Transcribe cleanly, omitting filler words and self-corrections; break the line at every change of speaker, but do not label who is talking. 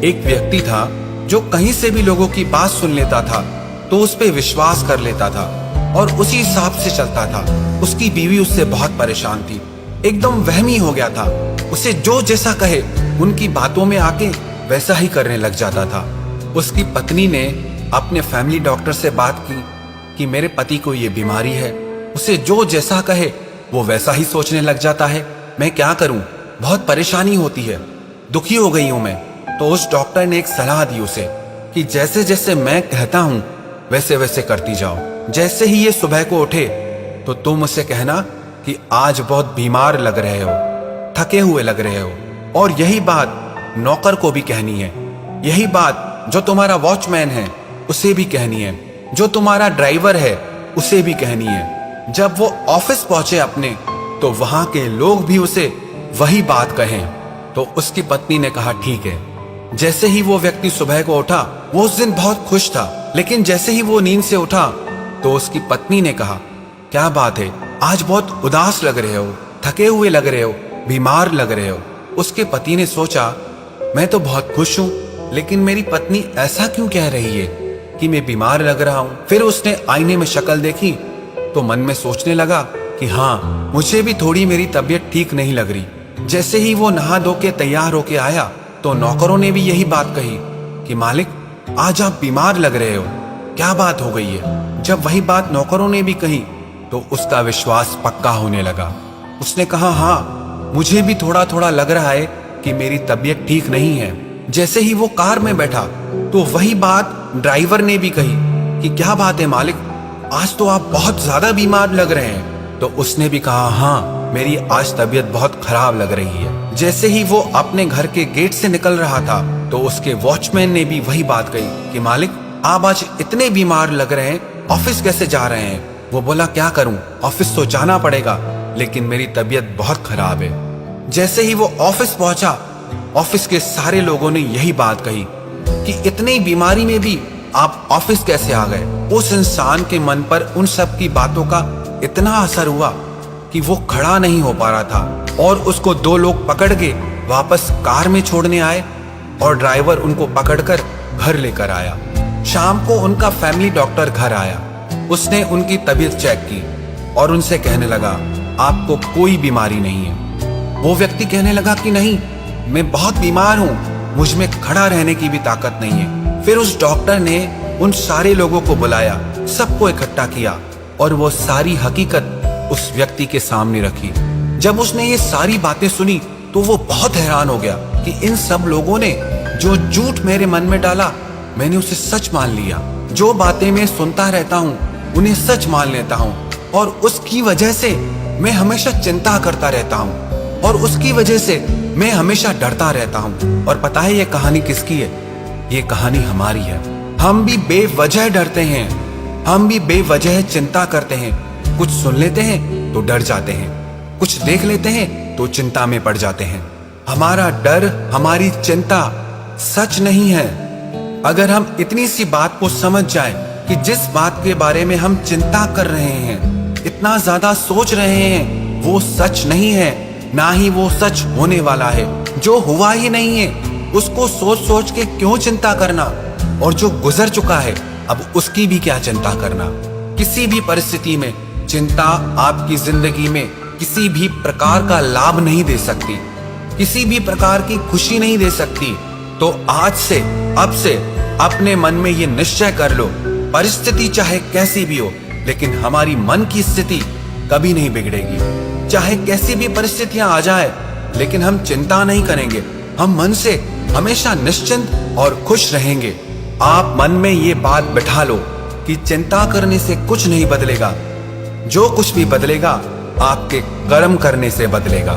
एक व्यक्ति था जो कहीं से भी लोगों की बात सुन लेता था तो उस पे विश्वास कर लेता था और उसी हिसाब से चलता था। उसकी बीवी उससे बहुत परेशान थी, एकदम वहमी हो गया था। उसे जो जैसा कहे उनकी बातों में आके वैसा ही करने लग जाता था। उसकी पत्नी ने अपने फैमिली डॉक्टर से बात की कि मेरे पति को ये बीमारी है। उसे जो जैसा कहे वो वैसा ही सोचने लग जाता है। मैं क्या करूं, बहुत परेशानी होती है, दुखी हो गई हूं मैं। तो उस डॉक्टर ने एक सलाह दी उसे कि जैसे जैसे मैं कहता हूं वैसे वैसे करती जाओ। जैसे ही ये सुबह को उठे तो तुम उसे कहना कि आज बहुत बीमार लग रहे हो, थके हुए लग रहे हो। और यही बात नौकर को भी कहनी है, यही बात जो तुम्हारा वॉचमैन है उसे भी कहनी है, जो तुम्हारा ड्राइवर है उसे भी कहनी है। जब वो ऑफिस पहुंचे अपने तो वहां के लोग भी उसे वही बात कहें। तो उसकी पत्नी ने कहा ठीक है। जैसे ही वो व्यक्ति सुबह को उठा, वो उस दिन बहुत खुश था, लेकिन जैसे ही वो नींद से उठा तो उसकी पत्नी ने कहा क्या बात है, आज बहुत उदास लग रहे हो, थके हुए लग रहे हो, बीमार लग रहे हो। उसके पति ने सोचा मैं तो बहुत खुश हूं, लेकिन मेरी पत्नी ऐसा क्यों कह रही है कि मैं बीमार लग रहा हूं। फिर उसने आईने में शक्ल देखी तो मन में सोचने लगा कि हाँ, मुझे भी थोड़ी मेरी तबीयत ठीक नहीं लग रही। जैसे ही वो नहा धो के तैयार होके आया तो नौकरों ने भी यही बात कही कि मालिक आज आप बीमार लग रहे हो, क्या बात हो गई है। जब वही बात नौकरों ने भी कही तो उसका विश्वास पक्का होने लगा। उसने कहा हाँ, मुझे भी थोड़ा थोड़ा लग रहा है कि मेरी तबीयत ठीक नहीं है। जैसे ही वो कार में बैठा तो वही बात ड्राइवर ने भी कही कि क्या बात है मालिक, आज तो आप बहुत ज्यादा बीमार लग रहे हैं। तो उसने भी कहा हाँ, मेरी आज तबीयत बहुत खराब लग रही है। जैसे ही वो अपने घर के गेट से निकल रहा था तो उसके वॉचमैन ने भी वही बात कही कि मालिक आप आज इतने बीमार लग रहे हैं, ऑफिस कैसे जा रहे हैं। वो बोला क्या करूं, ऑफिस तो जाना पड़ेगा, लेकिन मेरी तबीयत बहुत खराब है। जैसे ही वो ऑफिस पहुंचा, ऑफिस के सारे लोगों ने यही बात कही कि इतनी बीमारी में भी आप ऑफिस कैसे आ गए। उस इंसान के मन पर उन सब की बातों का इतना असर हुआ कि वो खड़ा नहीं हो पा रहा था और उसको दो लोग पकड़ के वापस कार में छोड़ने आए और ड्राइवर उनको पकड़कर घर लेकर आया। शाम को उनका फैमिली डॉक्टर घर आया। उसने उनकी तबीयत चेक की और उनसे कहने लगा आपको कोई बीमारी नहीं है। वो व्यक्ति कहने लगा कि नहीं, मैं बहुत बीमार हूं, मुझ में खड़ा रहने की भी ताकत नहीं है। फिर उस डॉक्टर ने उन सारे लोगों को बुलाया, सबको इकट्ठा किया और वो सारी हकीकत उस व्यक्ति के सामने रखी। जब उसने ये सारी बातें सुनी तो वो बहुत हैरान हो गया कि इन सब लोगों ने जो झूठ मेरे मन में डाला, मैंने उसे सच मान लिया। जो बातें मैं सुनता रहता हूँ उन्हें सच मान लेता हूँ और उसकी वजह से मैं हमेशा चिंता करता रहता हूँ और उसकी वजह से मैं हमेशा डरता रहता हूँ। और पता है ये कहानी किसकी है? ये कहानी हमारी है। हम भी बेवजह डरते हैं, हम भी बेवजह चिंता करते हैं। कुछ सुन लेते हैं तो डर जाते हैं, कुछ देख लेते हैं तो चिंता में पड़ जाते हैं। हमारा डर, हमारी चिंता सच नहीं है। अगर हम इतनी सी बात को समझ जाएं कि जिस बात के बारे में हम चिंता कर रहे हैं, इतना ज्यादा सोच रहे हैं, वो सच नहीं है, ना ही वो सच होने वाला है। जो हुआ ही नहीं है उसको सोच सोच के क्यों चिंता करना, और जो गुजर चुका है अब उसकी भी क्या चिंता करना। किसी भी परिस्थिति में चिंता आपकी जिंदगी में किसी भी प्रकार का लाभ नहीं दे सकती, किसी भी प्रकार की खुशी नहीं दे सकती। तो आज से, अब से अपने मन में ये निश्चय कर लो, परिस्थिति चाहे कैसी भी हो, लेकिन हमारी मन की स्थिति कभी नहीं बिगड़ेगी। चाहे कैसी भी परिस्थितियां आ जाए, लेकिन हम चिंता नहीं करेंगे। हम मन से हमेशा निश्चिंत और खुश रहेंगे। आप मन में ये बात बिठा लो कि चिंता करने से कुछ नहीं बदलेगा। जो कुछ भी बदलेगा आपके कर्म करने से बदलेगा।